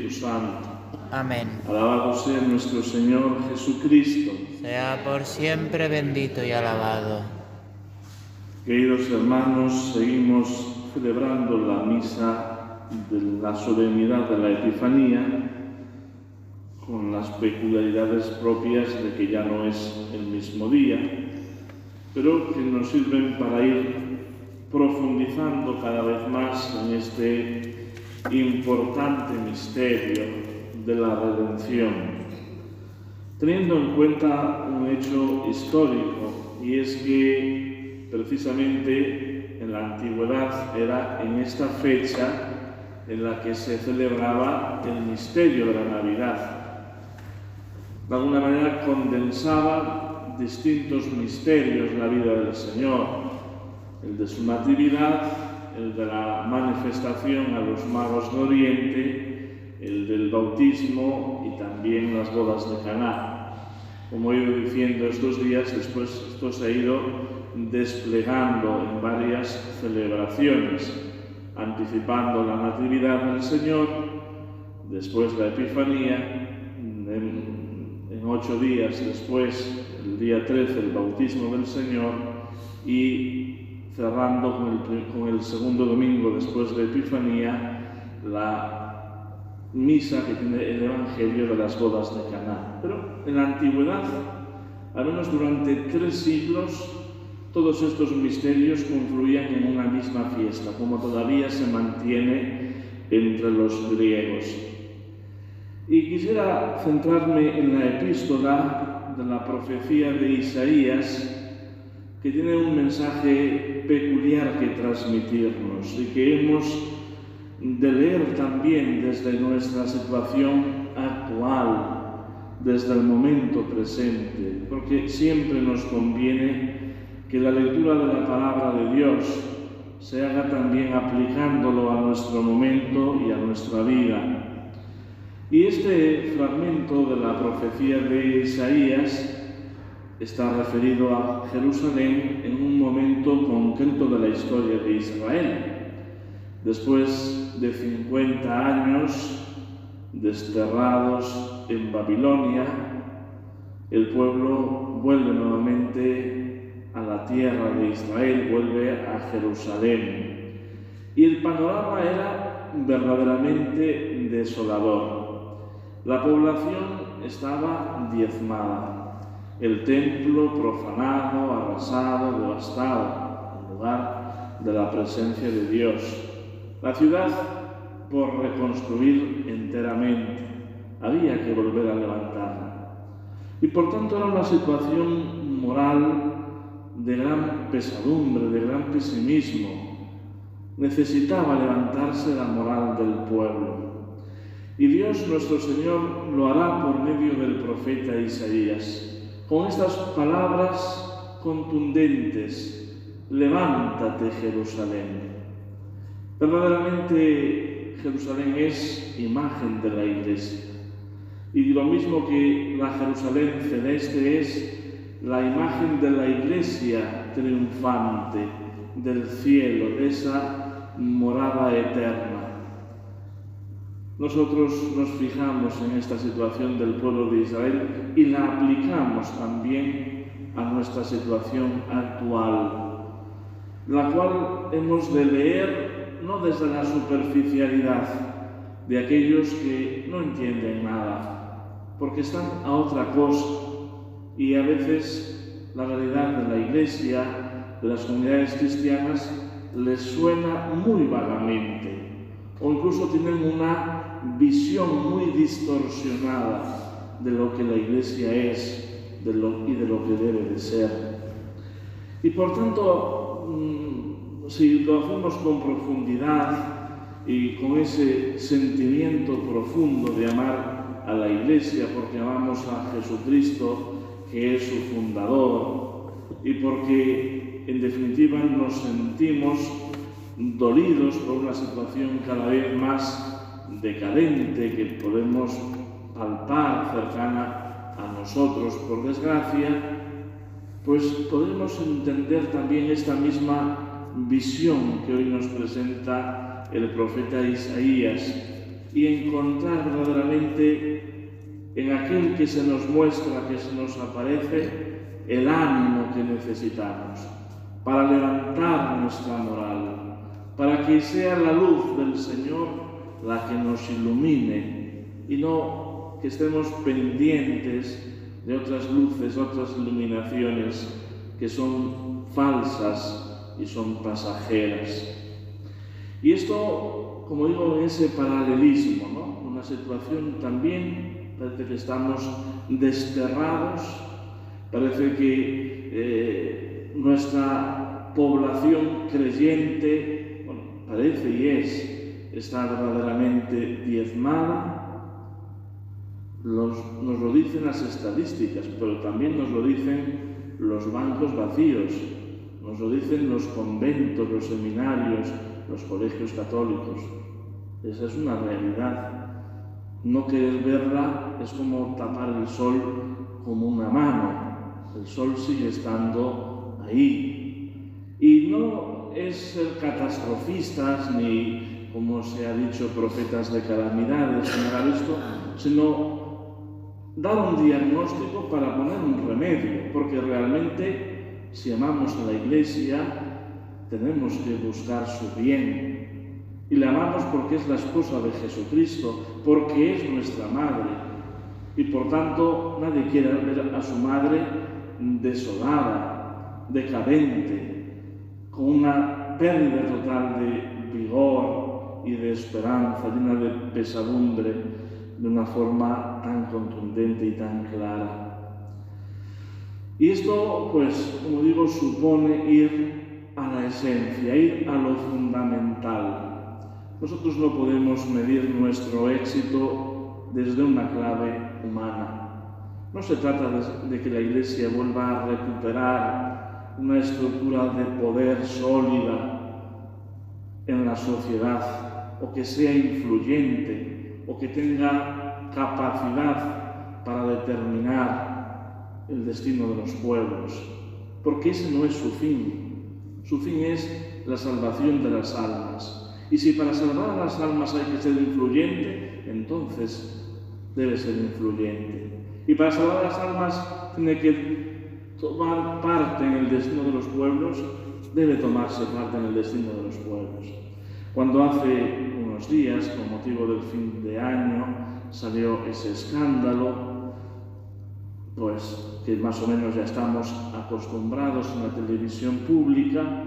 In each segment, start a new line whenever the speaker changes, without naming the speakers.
Espíritu Santo.
Amén.
Alabado sea nuestro Señor Jesucristo.
Sea por siempre bendito y alabado.
Queridos hermanos, seguimos celebrando la misa de la solemnidad de la Epifanía con las peculiaridades propias de que ya no es el mismo día, pero que nos sirven para ir profundizando cada vez más en este importante misterio de la redención, teniendo en cuenta un hecho histórico, y es que precisamente en la antigüedad era en esta fecha en la que se celebraba el misterio de la Navidad. De alguna manera condensaba distintos misterios la vida del Señor, el de su natividad, el de la manifestación a los magos de Oriente, el del bautismo y también las bodas de Caná. Como he ido diciendo estos días, después esto se ha ido desplegando en varias celebraciones, anticipando la natividad del Señor, después la Epifanía, en 8 días después, el día 13, el bautismo del Señor, y cerrando con el segundo domingo después de Epifanía, la misa que tiene el Evangelio de las bodas de Caná. Pero en la antigüedad, al menos durante 3 siglos, todos estos misterios confluían en una misma fiesta, como todavía se mantiene entre los griegos. Y quisiera centrarme en la epístola de la profecía de Isaías, que tiene un mensaje peculiar que transmitirnos y que hemos de leer también desde nuestra situación actual, desde el momento presente, porque siempre nos conviene que la lectura de la palabra de Dios se haga también aplicándolo a nuestro momento y a nuestra vida. Y este fragmento de la profecía de Isaías está referido a Jerusalén en un momento concreto de la historia de Israel. Después de 50 años desterrados en Babilonia, el pueblo vuelve nuevamente a la tierra de Israel, vuelve a Jerusalén. Y el panorama era verdaderamente desolador. La población estaba diezmada, el templo profanado, arrasado, devastado, en lugar de la presencia de Dios. La ciudad por reconstruir enteramente, había que volver a levantarla. Y por tanto era una situación moral de gran pesadumbre, de gran pesimismo. Necesitaba levantarse la moral del pueblo. Y Dios nuestro Señor lo hará por medio del profeta Isaías, con estas palabras contundentes: levántate, Jerusalén. Verdaderamente Jerusalén es imagen de la Iglesia. Y lo mismo que la Jerusalén celeste es la imagen de la Iglesia triunfante del cielo, de esa morada eterna. Nosotros nos fijamos en esta situación del pueblo de Israel y la aplicamos también a nuestra situación actual, la cual hemos de leer no desde la superficialidad de aquellos que no entienden nada, porque están a otra cosa, y a veces la realidad de la Iglesia, de las comunidades cristianas, les suena muy vagamente, o incluso tienen una visión muy distorsionada de lo que la Iglesia es y de lo que debe de ser. Y por tanto, si lo hacemos con profundidad y con ese sentimiento profundo de amar a la Iglesia, porque amamos a Jesucristo, que es su fundador, y porque en definitiva nos sentimos dolidos por una situación cada vez más decadente que podemos palpar cercana a nosotros por desgracia, pues podemos entender también esta misma visión que hoy nos presenta el profeta Isaías, y encontrar verdaderamente en aquel que se nos muestra, que se nos aparece, el ánimo que necesitamos para levantar nuestra moral, para que sea la luz del Señor la que nos ilumine y no que estemos pendientes de otras luces, otras iluminaciones que son falsas y son pasajeras. Y esto, como digo, en ese paralelismo, ¿no? Una situación también, parece que estamos desterrados, parece que nuestra población creyente, bueno, parece y está verdaderamente diezmada. Nos lo dicen las estadísticas, pero también nos lo dicen los bancos vacíos, nos lo dicen los conventos, los seminarios, los colegios católicos. Esa es una realidad. No querer verla es como tapar el sol como una mano. El sol sigue estando ahí. Y no es ser catastrofistas ni, como se ha dicho, profetas de calamidades, señalar esto, sino dar un diagnóstico para poner un remedio, porque realmente, si amamos a la Iglesia, tenemos que buscar su bien. Y la amamos porque es la esposa de Jesucristo, porque es nuestra madre. Y por tanto, nadie quiere ver a su madre desolada, decadente, con una pérdida total de vigor y de esperanza, llena de pesadumbre, de una forma tan contundente y tan clara. Y esto, pues, como digo, supone ir a la esencia, ir a lo fundamental. Nosotros no podemos medir nuestro éxito desde una clave humana. No se trata de que la Iglesia vuelva a recuperar una estructura de poder sólida en la sociedad, o que sea influyente, o que tenga capacidad para determinar el destino de los pueblos, porque ese no es su fin. Su fin es la salvación de las almas. Y si para salvar a las almas hay que ser influyente, entonces debe ser influyente. Y para salvar a las almas tiene que tomar parte en el destino de los pueblos, debe tomarse parte en el destino de los pueblos. Cuando hace unos días, con motivo del fin de año, salió ese escándalo, pues que más o menos ya estamos acostumbrados en la televisión pública,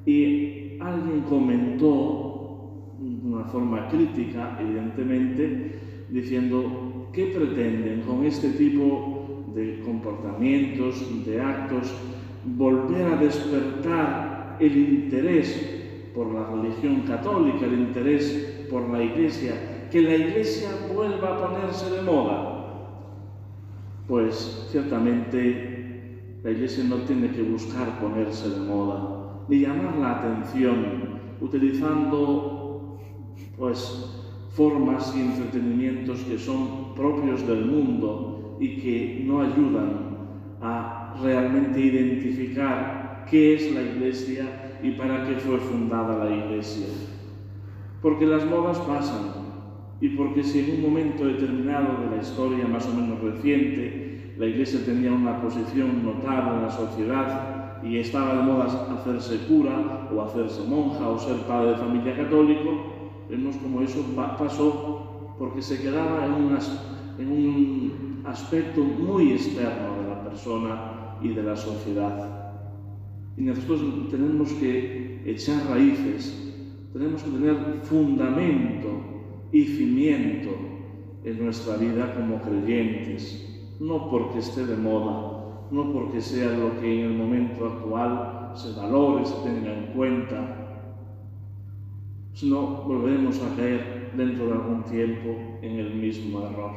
y alguien comentó de una forma crítica, evidentemente, diciendo: ¿qué pretenden con este tipo de comportamientos, de actos, volver a despertar el interés por la religión católica, el interés por la Iglesia, que la Iglesia vuelva a ponerse de moda? Pues ciertamente la Iglesia no tiene que buscar ponerse de moda, ni llamar la atención, utilizando pues formas y entretenimientos que son propios del mundo y que no ayudan a realmente identificar qué es la Iglesia y para qué fue fundada la Iglesia. Porque las modas pasan, y porque si en un momento determinado de la historia más o menos reciente la Iglesia tenía una posición notable en la sociedad y estaba de moda hacerse cura o hacerse monja o ser padre de familia católico, vemos como eso pasó porque se quedaba en un aspecto muy externo de la persona y de la sociedad. Y nosotros tenemos que echar raíces, tenemos que tener fundamento y cimiento en nuestra vida como creyentes, no porque esté de moda, no porque sea lo que en el momento actual se valore, se tenga en cuenta, sino volveremos a caer dentro de algún tiempo en el mismo error.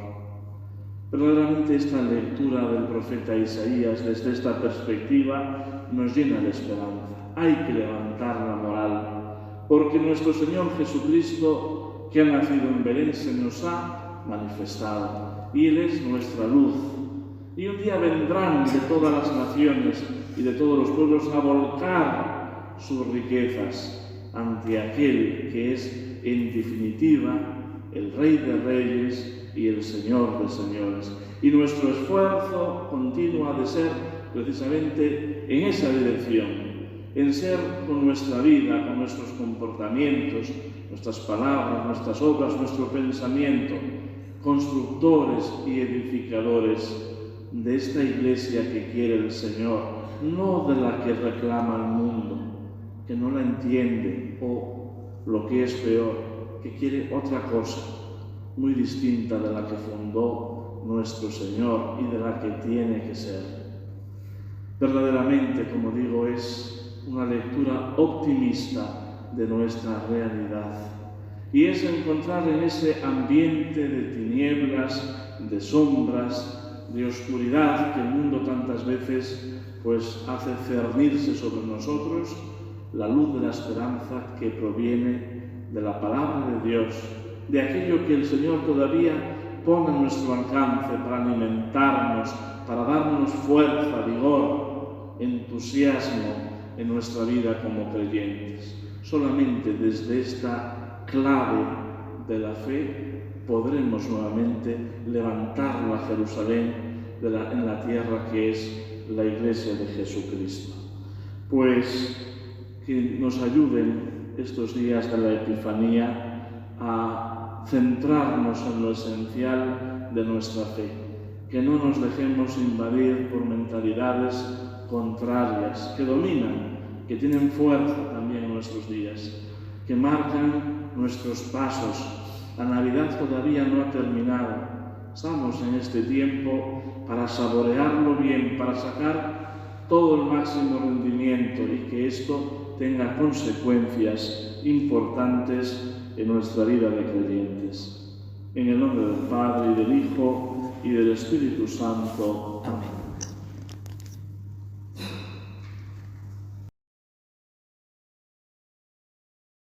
Verdaderamente esta lectura del profeta Isaías desde esta perspectiva nos llena de esperanza. Hay que levantar la moral, porque nuestro Señor Jesucristo, que ha nacido en Belén, se nos ha manifestado, y Él es nuestra luz. Y un día vendrán de todas las naciones y de todos los pueblos a volcar sus riquezas ante aquel que es, en definitiva, el Rey de Reyes y el Señor de Señores. Y nuestro esfuerzo continuo ha de ser precisamente en esa dirección, en ser con nuestra vida, con nuestros comportamientos, nuestras palabras, nuestras obras, nuestro pensamiento, constructores y edificadores de esta Iglesia que quiere el Señor, no de la que reclama el mundo, que no la entiende, o lo que es peor, que quiere otra cosa, muy distinta de la que fundó nuestro Señor y de la que tiene que ser. Verdaderamente, como digo, es una lectura optimista de nuestra realidad, y es encontrar en ese ambiente de tinieblas, de sombras, de oscuridad que el mundo tantas veces hace cernirse sobre nosotros, la luz de la esperanza que proviene de la palabra de Dios, de aquello que el Señor todavía pone a nuestro alcance para alimentarnos, para darnos fuerza, vigor, entusiasmo en nuestra vida como creyentes. Solamente desde esta clave de la fe podremos nuevamente levantar la Jerusalén en la tierra que es la Iglesia de Jesucristo. Pues que nos ayuden estos días de la Epifanía a centrarnos en lo esencial de nuestra fe, que no nos dejemos invadir por mentalidades contrarias que dominan, que tienen fuerza también en nuestros días, que marcan nuestros pasos. La Navidad todavía no ha terminado. Estamos en este tiempo para saborearlo bien, para sacar todo el máximo rendimiento y que esto tenga consecuencias importantes en nuestra vida de creyentes. En el nombre del Padre, y del Hijo, y del Espíritu Santo. Amén.